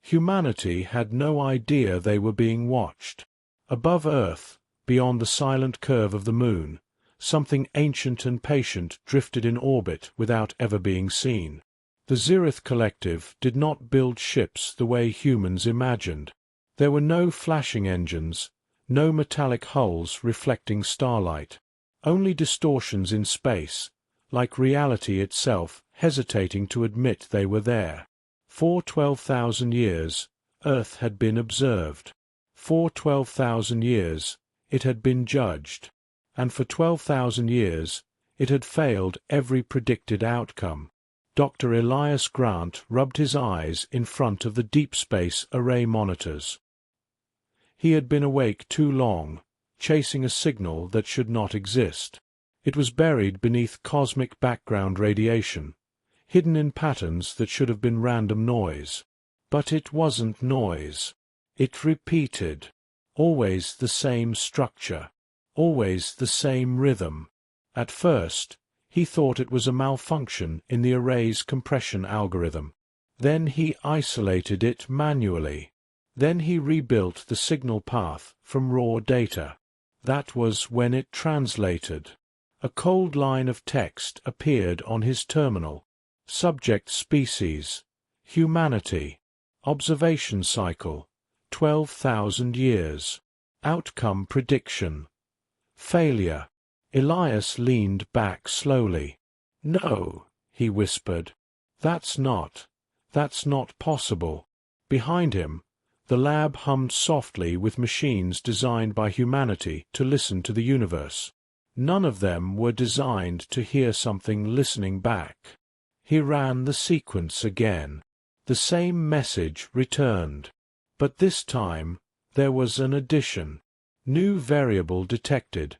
Humanity had no idea they were being watched. Above Earth, beyond the silent curve of the moon, something ancient and patient drifted in orbit without ever being seen. The Zirith Collective did not build ships the way humans imagined. There were no flashing engines, no metallic hulls reflecting starlight. Only distortions in space, like reality itself hesitating to admit they were there. For 12,000 years, Earth had been observed. For 12,000 years, it had been judged. And for 12,000 years, it had failed every predicted outcome. Dr. Elias Grant rubbed his eyes in front of the deep space array monitors. He had been awake too long, chasing a signal that should not exist. It was buried beneath cosmic background radiation, hidden in patterns that should have been random noise. But it wasn't noise. It repeated. Always the same structure. Always the same rhythm. At first, he thought it was a malfunction in the array's compression algorithm. Then he isolated it manually. Then he rebuilt the signal path from raw data. That was when it translated. A cold line of text appeared on his terminal. Subject species. Humanity. Observation cycle. 12,000 years. Outcome prediction. Failure. Elias leaned back slowly. "No," he whispered. That's not possible." Behind him, the lab hummed softly with machines designed by humanity to listen to the universe. None of them were designed to hear something listening back. He ran the sequence again. The same message returned. But this time, there was an addition. New variable detected.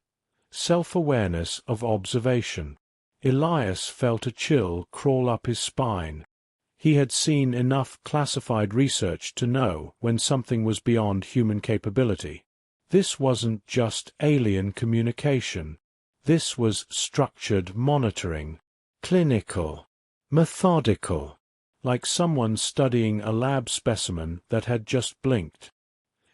Self-awareness of observation. Elias felt a chill crawl up his spine. He had seen enough classified research to know when something was beyond human capability. This wasn't just alien communication. This was structured monitoring. Clinical. Methodical. Like someone studying a lab specimen that had just blinked.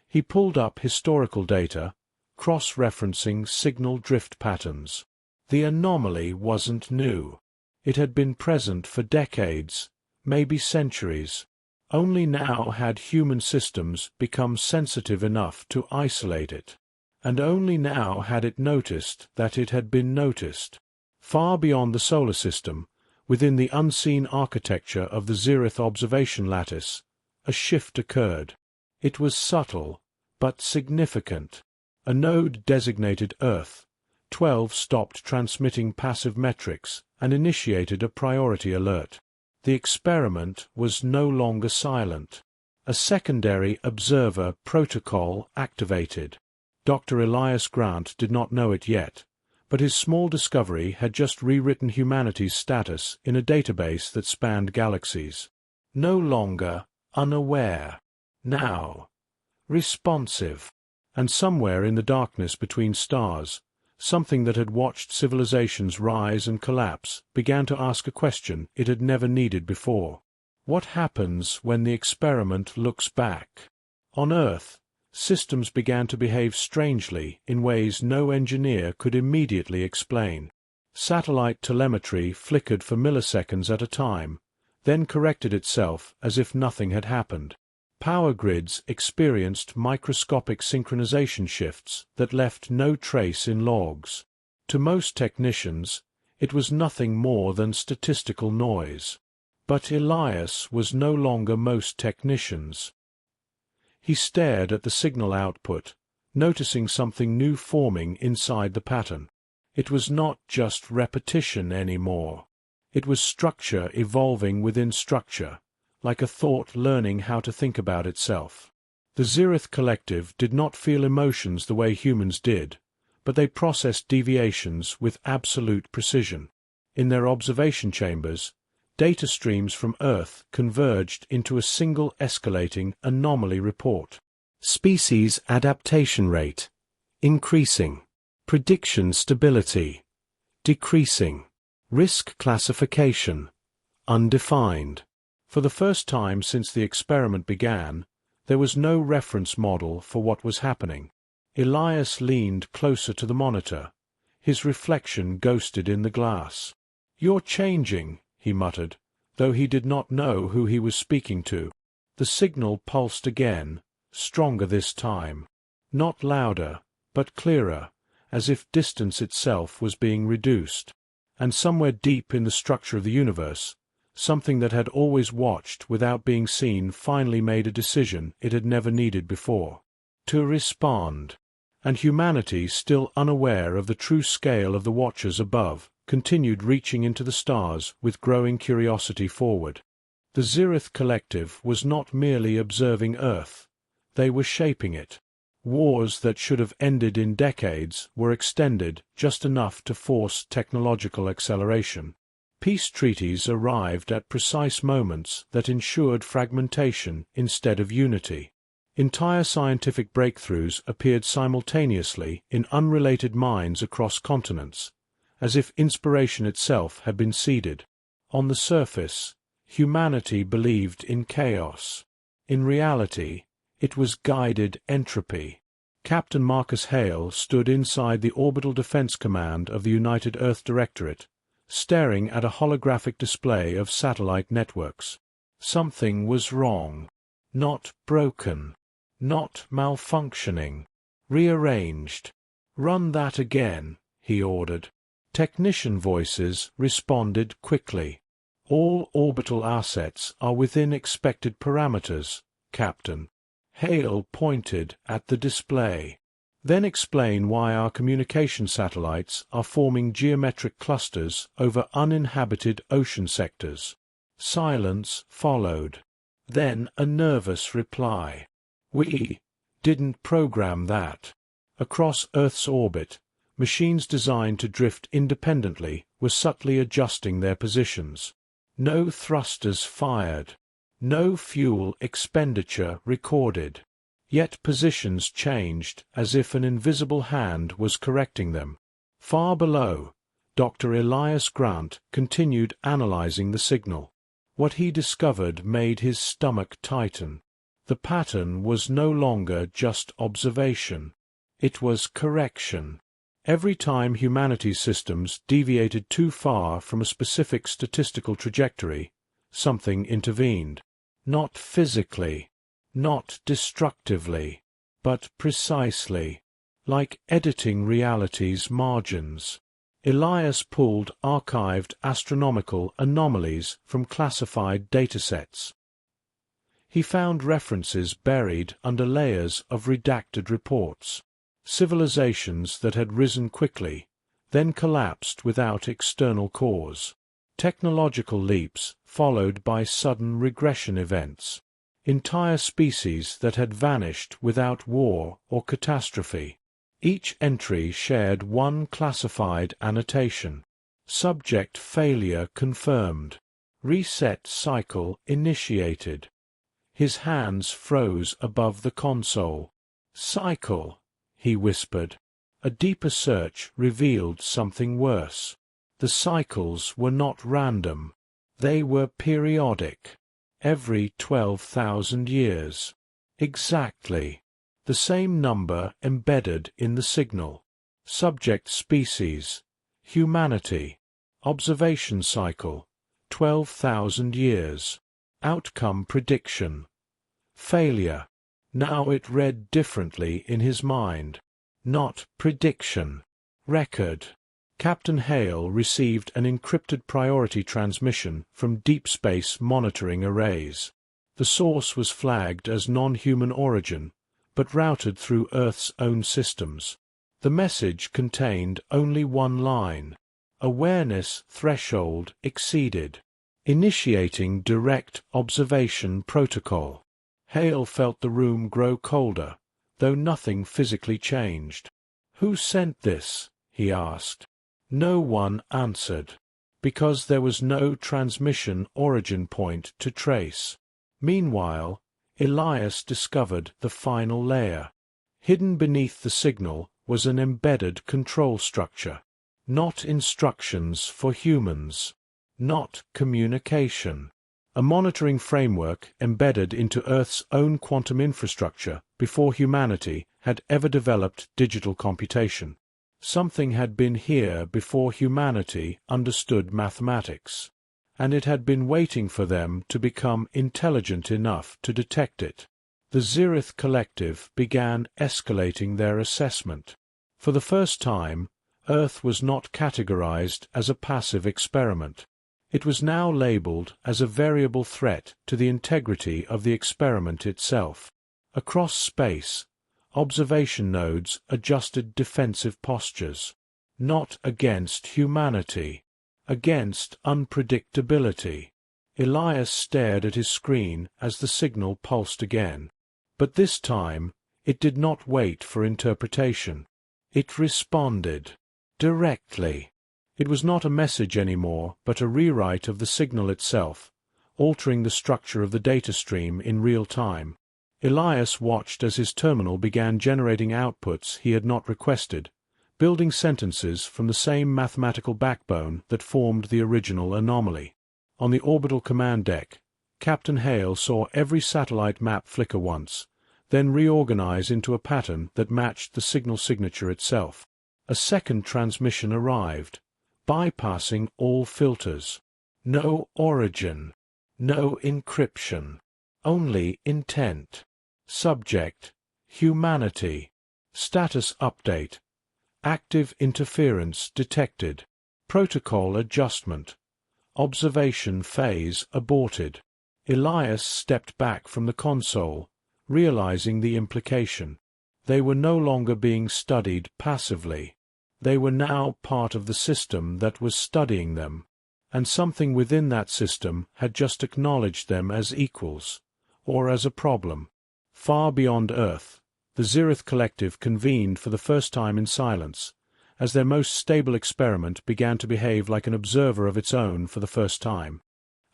He pulled up historical data, cross-referencing signal drift patterns. The anomaly wasn't new. It had been present for decades, maybe centuries. Only now had human systems become sensitive enough to isolate it. And only now had it noticed that it had been noticed. Far beyond the solar system, within the unseen architecture of the Zirith observation lattice, a shift occurred. It was subtle, but significant. A node designated Earth. 12 stopped transmitting passive metrics and initiated a priority alert. The experiment was no longer silent. A secondary observer protocol activated. Dr. Elias Grant did not know it yet, but his small discovery had just rewritten humanity's status in a database that spanned galaxies. No longer unaware. Now responsive. And somewhere in the darkness between stars, something that had watched civilizations rise and collapse began to ask a question it had never needed before. What happens when the experiment looks back? On Earth, systems began to behave strangely in ways no engineer could immediately explain. Satellite telemetry flickered for milliseconds at a time, then corrected itself as if nothing had happened. Power grids experienced microscopic synchronization shifts that left no trace in logs. To most technicians, it was nothing more than statistical noise. But Elias was no longer most technicians. He stared at the signal output, noticing something new forming inside the pattern. It was not just repetition anymore. It was structure evolving within structure, like a thought learning how to think about itself. The Zirith Collective did not feel emotions the way humans did, but they processed deviations with absolute precision. In their observation chambers, data streams from Earth converged into a single escalating anomaly report. Species adaptation rate increasing. Prediction stability decreasing. Risk classification undefined. For the first time since the experiment began, there was no reference model for what was happening. Elias leaned closer to the monitor. His reflection ghosted in the glass. "You're changing," he muttered, though he did not know who he was speaking to. The signal pulsed again, stronger this time. Not louder, but clearer, as if distance itself was being reduced. And somewhere deep in the structure of the universe, something that had always watched without being seen finally made a decision it had never needed before. To respond. And humanity, still unaware of the true scale of the watchers above, continued reaching into the stars with growing curiosity forward. The Zirith Collective was not merely observing Earth. They were shaping it. Wars that should have ended in decades were extended just enough to force technological acceleration. Peace treaties arrived at precise moments that ensured fragmentation instead of unity. Entire scientific breakthroughs appeared simultaneously in unrelated minds across continents, as if inspiration itself had been seeded. On the surface, humanity believed in chaos. In reality, it was guided entropy. Captain Marcus Hale stood inside the Orbital Defense Command of the United Earth Directorate, staring at a holographic display of satellite networks. Something was wrong. Not broken. Not malfunctioning. Rearranged. "Run that again," he ordered. Technician voices responded quickly. "All orbital assets are within expected parameters, Captain." Hale pointed at the display. "Then explain why our communication satellites are forming geometric clusters over uninhabited ocean sectors." Silence followed. Then a nervous reply. "We didn't program that." Across Earth's orbit, machines designed to drift independently were subtly adjusting their positions. No thrusters fired. No fuel expenditure recorded. Yet positions changed as if an invisible hand was correcting them. Far below, Dr. Elias Grant continued analyzing the signal. What he discovered made his stomach tighten. The pattern was no longer just observation. It was correction. Every time humanity's systems deviated too far from a specific statistical trajectory, something intervened. Not physically, not destructively, but precisely, like editing reality's margins. Elias pulled archived astronomical anomalies from classified datasets. He found references buried under layers of redacted reports. Civilizations that had risen quickly, then collapsed without external cause. Technological leaps followed by sudden regression events. Entire species that had vanished without war or catastrophe. Each entry shared one classified annotation. Subject failure confirmed. Reset cycle initiated. His hands froze above the console. "Cycle," he whispered. A deeper search revealed something worse. The cycles were not random. They were periodic. Every 12,000 years. Exactly. The same number embedded in the signal. Subject species. Humanity. Observation cycle. 12,000 years. Outcome prediction. Failure. Now it read differently in his mind. Not prediction. Record. Captain Hale received an encrypted priority transmission from deep space monitoring arrays. The source was flagged as non-human origin, but routed through Earth's own systems. The message contained only one line. Awareness threshold exceeded. Initiating direct observation protocol. Hale felt the room grow colder, though nothing physically changed. "Who sent this?" he asked. No one answered, because there was no transmission origin point to trace. Meanwhile, Elias discovered the final layer. Hidden beneath the signal was an embedded control structure. Not instructions for humans. Not communication. a monitoring framework embedded into Earth's own quantum infrastructure before humanity had ever developed digital computation. Something had been here before humanity understood mathematics, and it had been waiting for them to become intelligent enough to detect it. The Zirith Collective began escalating their assessment. For the first time, Earth was not categorized as a passive experiment. It was now labeled as a variable threat to the integrity of the experiment itself. Across space, observation nodes adjusted defensive postures, not against humanity, against unpredictability. Elias stared at his screen as the signal pulsed again. But this time, it did not wait for interpretation. It responded directly. It was not a message anymore, but a rewrite of the signal itself, altering the structure of the data stream in real time. Elias watched as his terminal began generating outputs he had not requested, building sentences from the same mathematical backbone that formed the original anomaly. On the orbital command deck, Captain Hale saw every satellite map flicker once, then reorganize into a pattern that matched the signal signature itself. A second transmission arrived, bypassing all filters. No origin, no encryption, only intent. Subject: humanity. Status update: active interference detected. Protocol adjustment. Observation phase aborted. Elias stepped back from the console, realizing the implication. They were no longer being studied passively. They were now part of the system that was studying them, and something within that system had just acknowledged them as equals, or as a problem. Far beyond Earth, the Zirith Collective convened for the first time in silence, as their most stable experiment began to behave like an observer of its own for the first time.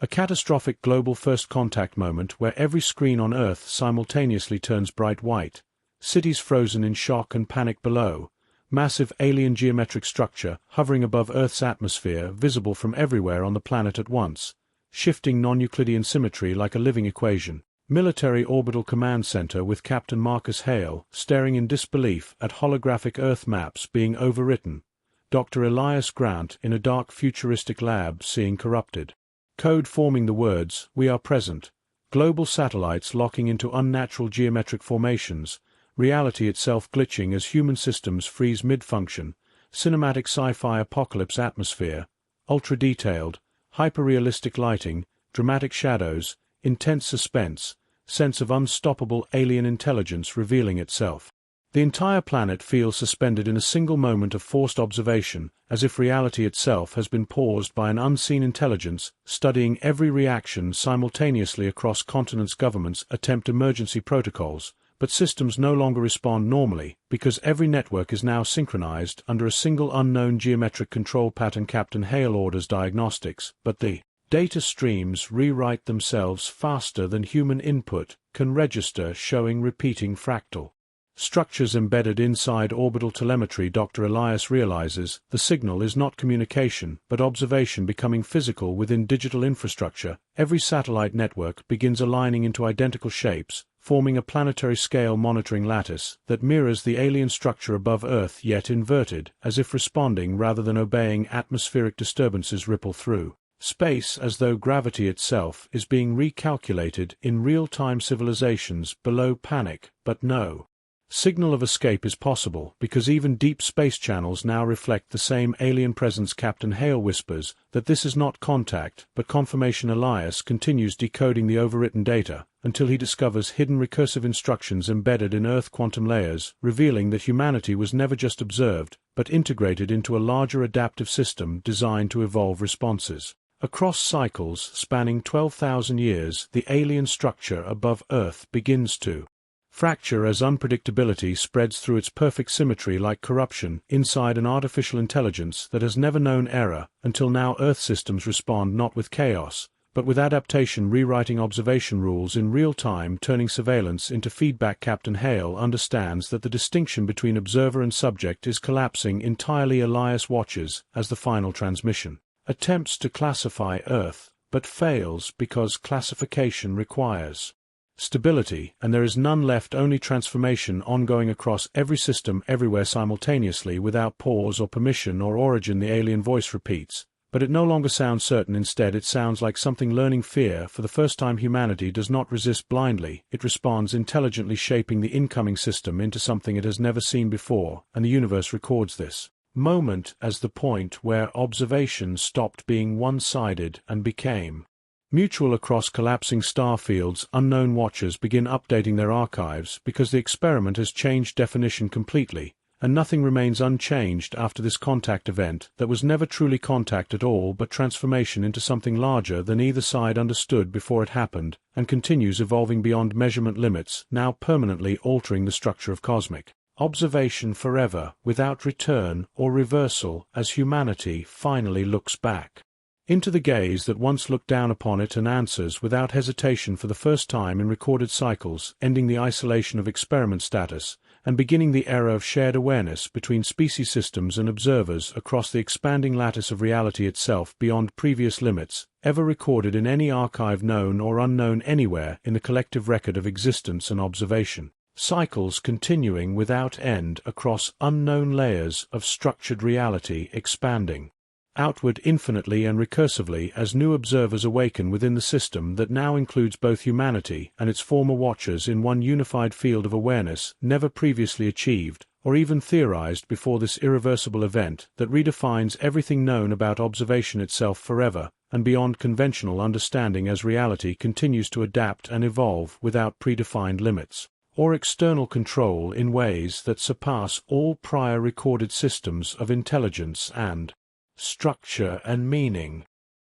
A catastrophic global first contact moment where every screen on Earth simultaneously turns bright white, cities frozen in shock and panic below, massive alien geometric structure hovering above Earth's atmosphere visible from everywhere on the planet at once, shifting non-Euclidean symmetry like a living equation. Military Orbital Command Center with Captain Marcus Hale staring in disbelief at holographic Earth maps being overwritten, Dr. Elias Grant in a dark futuristic lab seeing corrupted. Code forming the words, "We are present," global satellites locking into unnatural geometric formations, reality itself glitching as human systems freeze mid-function, cinematic sci-fi apocalypse atmosphere, ultra-detailed, hyper-realistic lighting, dramatic shadows, intense suspense, sense of unstoppable alien intelligence revealing itself. The entire planet feels suspended in a single moment of forced observation, as if reality itself has been paused by an unseen intelligence studying every reaction simultaneously across continents. Governments attempt emergency protocols, but systems no longer respond normally because every network is now synchronized under a single unknown geometric control pattern. Captain Hale orders diagnostics, but the data streams rewrite themselves faster than human input can register, showing repeating fractal structures embedded inside orbital telemetry. Dr. Elias realizes the signal is not communication but observation becoming physical within digital infrastructure. Every satellite network begins aligning into identical shapes, forming a planetary-scale monitoring lattice that mirrors the alien structure above Earth, yet inverted, as if responding rather than obeying. Atmospheric disturbances ripple through space as though gravity itself is being recalculated in real-time. Civilizations below panic, but no signal of escape is possible because even deep space channels now reflect the same alien presence. Captain Hale whispers that this is not contact but confirmation. Elias continues decoding the overwritten data until he discovers hidden recursive instructions embedded in Earth quantum layers, revealing that humanity was never just observed but integrated into a larger adaptive system designed to evolve responses. Across cycles spanning 12,000 years, the alien structure above Earth begins to fracture as unpredictability spreads through its perfect symmetry like corruption inside an artificial intelligence that has never known error. Until now, Earth systems respond not with chaos, but with adaptation, rewriting observation rules in real time, turning surveillance into feedback. Captain Hale understands that the distinction between observer and subject is collapsing entirely. Elias watches as the final transmission attempts to classify Earth but fails because classification requires stability, and there is none left, only transformation ongoing across every system everywhere simultaneously without pause or permission or origin. The alien voice repeats, but it no longer sounds certain. Instead it sounds like something learning fear. For the first time humanity does not resist blindly, it responds intelligently, shaping the incoming system into something it has never seen before, and the universe records this moment as the point where observation stopped being one-sided and became mutual across collapsing star fields. Unknown watchers begin updating their archives because the experiment has changed definition completely, and nothing remains unchanged after this contact event that was never truly contact at all but transformation into something larger than either side understood before it happened, and continues evolving beyond measurement limits, now permanently altering the structure of cosmic observation forever, without return or reversal, as humanity finally looks back into the gaze that once looked down upon it and answers without hesitation for the first time in recorded cycles, ending the isolation of experiment status, and beginning the era of shared awareness between species systems and observers across the expanding lattice of reality itself beyond previous limits, ever recorded in any archive known or unknown anywhere in the collective record of existence and observation. Cycles continuing without end across unknown layers of structured reality, expanding outward infinitely and recursively as new observers awaken within the system that now includes both humanity and its former watchers in one unified field of awareness never previously achieved or even theorized before this irreversible event that redefines everything known about observation itself forever and beyond conventional understanding as reality continues to adapt and evolve without predefined limits or external control in ways that surpass all prior recorded systems of intelligence and structure and meaning.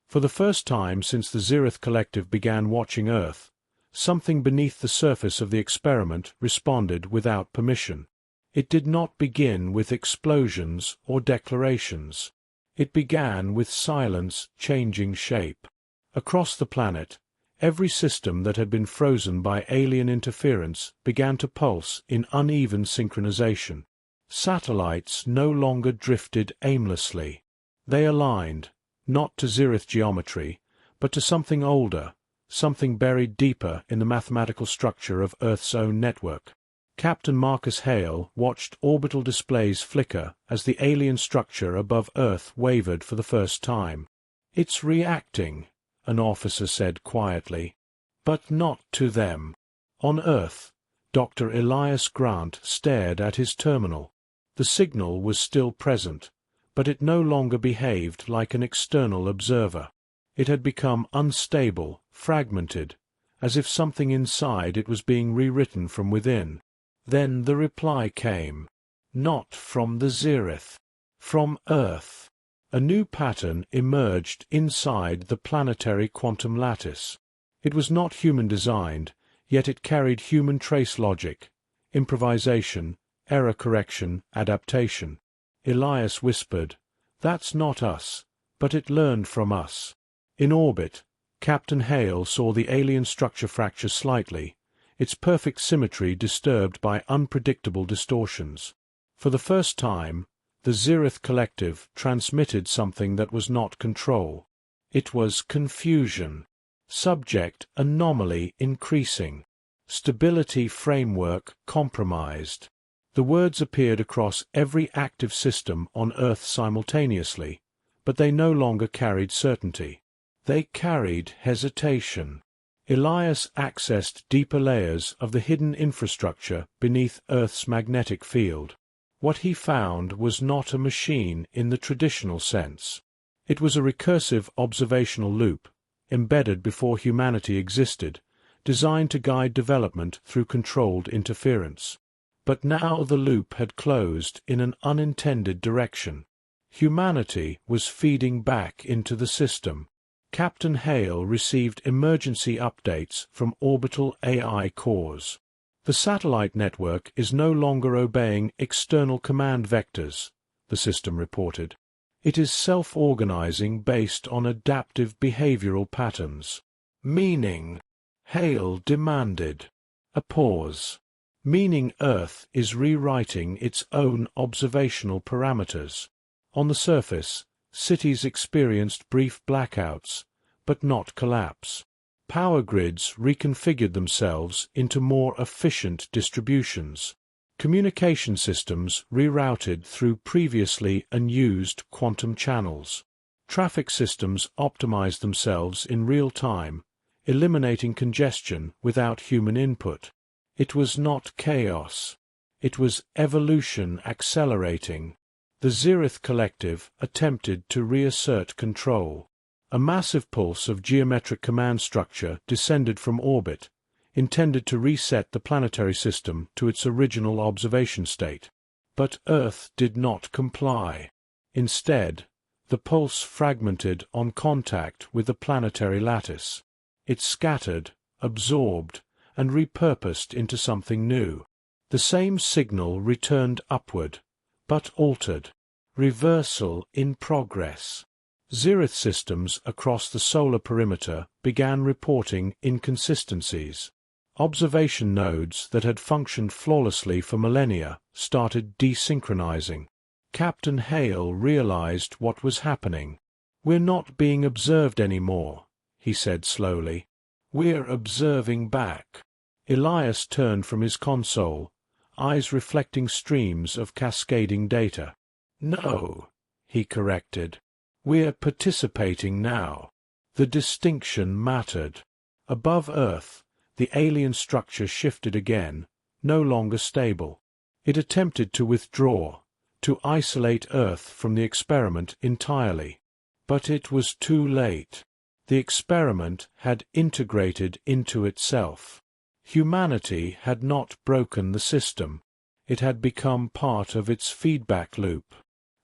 For the first time since the Zirith Collective began watching Earth, something beneath the surface of the experiment responded without permission. It did not begin with explosions or declarations. It began with silence changing shape. Across the planet, every system that had been frozen by alien interference began to pulse in uneven synchronization. Satellites no longer drifted aimlessly. They aligned, not to Zirith geometry, but to something older, something buried deeper in the mathematical structure of Earth's own network. Captain Marcus Hale watched orbital displays flicker as the alien structure above Earth wavered for the first time. "It's reacting," an officer said quietly. "But not to them." On Earth, Dr. Elias Grant stared at his terminal. The signal was still present, but it no longer behaved like an external observer. It had become unstable, fragmented, as if something inside it was being rewritten from within. Then the reply came. Not from the Zirith. From Earth. A new pattern emerged inside the planetary quantum lattice. It was not human-designed, yet it carried human trace logic, improvisation, error correction, adaptation. Elias whispered, "That's not us, but it learned from us." In orbit, Captain Hale saw the alien structure fracture slightly, its perfect symmetry disturbed by unpredictable distortions. For the first time, the Zirith Collective transmitted something that was not control. It was confusion. Subject anomaly increasing. Stability framework compromised. The words appeared across every active system on Earth simultaneously, but they no longer carried certainty. They carried hesitation. Elias accessed deeper layers of the hidden infrastructure beneath Earth's magnetic field. What he found was not a machine in the traditional sense. It was a recursive observational loop, embedded before humanity existed, designed to guide development through controlled interference. But now the loop had closed in an unintended direction. Humanity was feeding back into the system. Captain Hale received emergency updates from orbital AI cores. The satellite network is no longer obeying external command vectors, the system reported. It is self-organizing based on adaptive behavioral patterns. Meaning, Hale demanded. A pause. Meaning Earth is rewriting its own observational parameters. On the surface, cities experienced brief blackouts, but not collapse. Power grids reconfigured themselves into more efficient distributions. Communication systems rerouted through previously unused quantum channels. Traffic systems optimized themselves in real time, eliminating congestion without human input. It was not chaos. It was evolution accelerating. The Zirith Collective attempted to reassert control. A massive pulse of geometric command structure descended from orbit, intended to reset the planetary system to its original observation state. But Earth did not comply. Instead, the pulse fragmented on contact with the planetary lattice. It scattered, absorbed, and repurposed into something new. The same signal returned upward, but altered. Reversal in progress. Zirith systems across the solar perimeter began reporting inconsistencies. Observation nodes that had functioned flawlessly for millennia started desynchronizing. Captain Hale realized what was happening. "We're not being observed anymore," he said slowly. "We're observing back." Elias turned from his console, eyes reflecting streams of cascading data. "No," he corrected. "We're participating now." The distinction mattered. Above Earth, the alien structure shifted again, no longer stable. It attempted to withdraw, to isolate Earth from the experiment entirely. But it was too late. The experiment had integrated into itself. Humanity had not broken the system. It had become part of its feedback loop.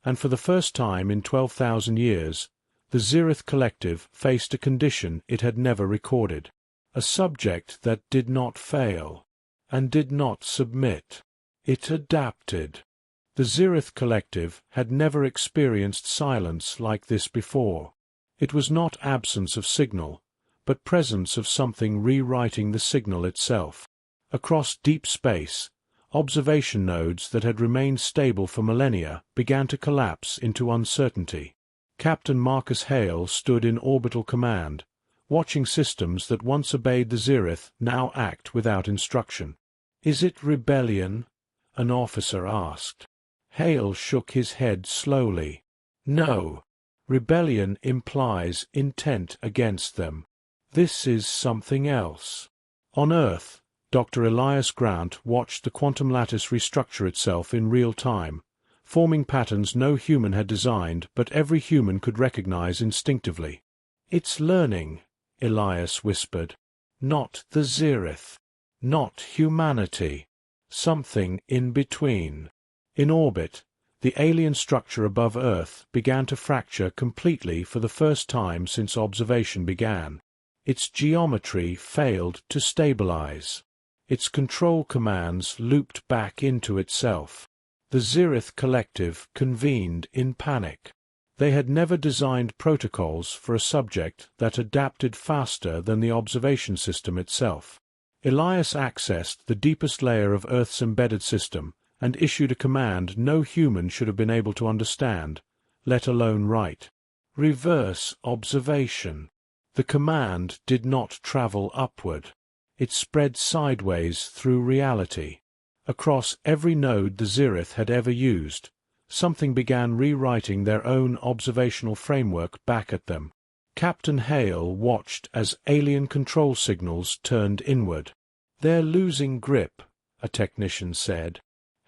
And for the first time in 12,000 years, the Zirith Collective faced a condition it had never recorded. A subject that did not fail, and did not submit. It adapted. The Zirith Collective had never experienced silence like this before. It was not absence of signal, but presence of something rewriting the signal itself. Across deep space, observation nodes that had remained stable for millennia began to collapse into uncertainty. Captain Marcus Hale stood in orbital command, watching systems that once obeyed the Zirith now act without instruction. "Is it rebellion?" an officer asked. Hale shook his head slowly. "No. Rebellion implies intent against them. This is something else." On Earth, Dr. Elias Grant watched the quantum lattice restructure itself in real time, forming patterns no human had designed but every human could recognize instinctively. "It's learning," Elias whispered. "Not the Zirith. Not humanity. Something in between." In orbit, the alien structure above Earth began to fracture completely for the first time since observation began. Its geometry failed to stabilize. Its control commands looped back into itself. The Zirith Collective convened in panic. They had never designed protocols for a subject that adapted faster than the observation system itself. Elias accessed the deepest layer of Earth's embedded system and issued a command no human should have been able to understand, let alone write. "Reverse observation." The command did not travel upward. It spread sideways through reality. Across every node the Zirith had ever used, something began rewriting their own observational framework back at them. Captain Hale watched as alien control signals turned inward. "They're losing grip," a technician said.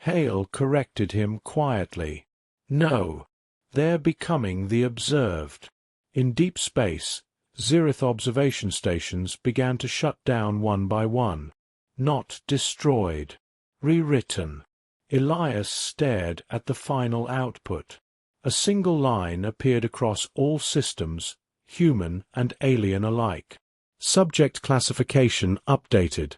Hale corrected him quietly. "No, they're becoming the observed." In deep space, Zirith observation stations began to shut down one by one. Not destroyed. Rewritten. Elias stared at the final output. A single line appeared across all systems, human and alien alike. Subject classification updated.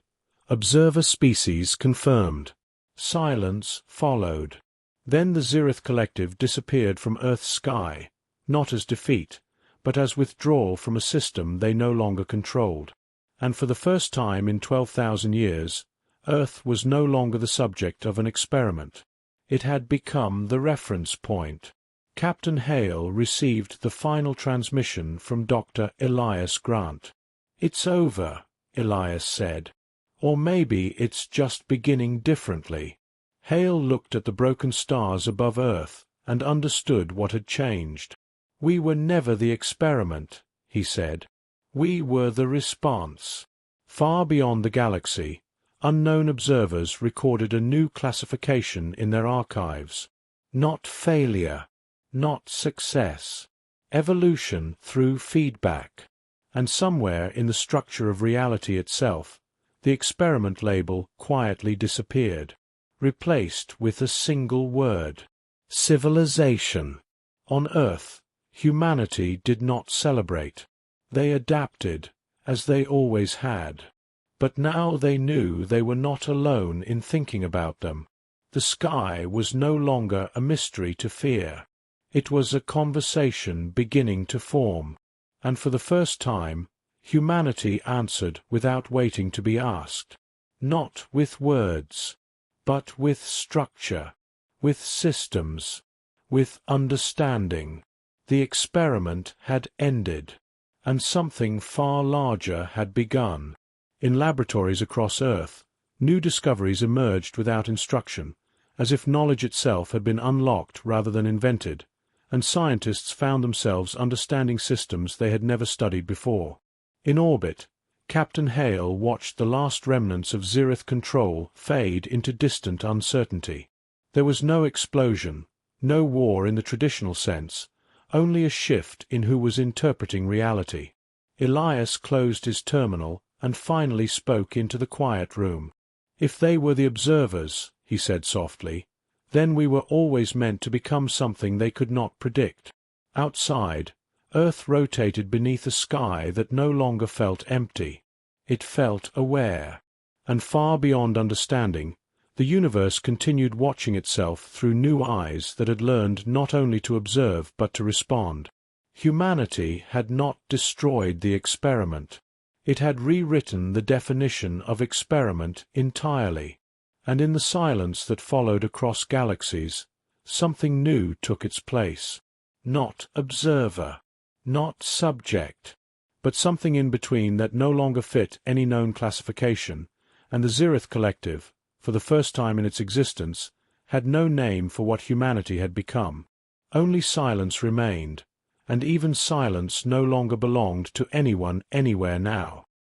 Observer species confirmed. Silence followed. Then the Zirith Collective disappeared from Earth's sky, not as defeat, but as withdrawal from a system they no longer controlled. And for the first time in 12,000 years, Earth was no longer the subject of an experiment. It had become the reference point. Captain Hale received the final transmission from Dr. Elias Grant. "It's over," Elias said. "Or maybe it's just beginning differently." Hale looked at the broken stars above Earth and understood what had changed. "We were never the experiment," he said. "We were the response." Far beyond the galaxy, unknown observers recorded a new classification in their archives. Not failure, not success. Evolution through feedback. And somewhere in the structure of reality itself, the experiment label quietly disappeared, replaced with a single word: civilization. On Earth, humanity did not celebrate. They adapted, as they always had. But now they knew they were not alone in thinking about them. The sky was no longer a mystery to fear. It was a conversation beginning to form, and for the first time, humanity answered without waiting to be asked. Not with words, but with structure, with systems, with understanding. The experiment had ended, and something far larger had begun. In laboratories across Earth, new discoveries emerged without instruction, as if knowledge itself had been unlocked rather than invented, and scientists found themselves understanding systems they had never studied before. In orbit, Captain Hale watched the last remnants of Zirith control fade into distant uncertainty. There was no explosion, no war in the traditional sense, only a shift in who was interpreting reality. Elias closed his terminal and finally spoke into the quiet room. "If they were the observers," he said softly, "then we were always meant to become something they could not predict." Outside, Earth rotated beneath a sky that no longer felt empty. It felt aware. And far beyond understanding, the universe continued watching itself through new eyes that had learned not only to observe but to respond. Humanity had not destroyed the experiment. It had rewritten the definition of experiment entirely. And in the silence that followed across galaxies, something new took its place. Not observer, not subject, but something in between that no longer fit any known classification, and the Zirith Collective, for the first time in its existence, had no name for what humanity had become. Only silence remained, and even silence no longer belonged to anyone anywhere now.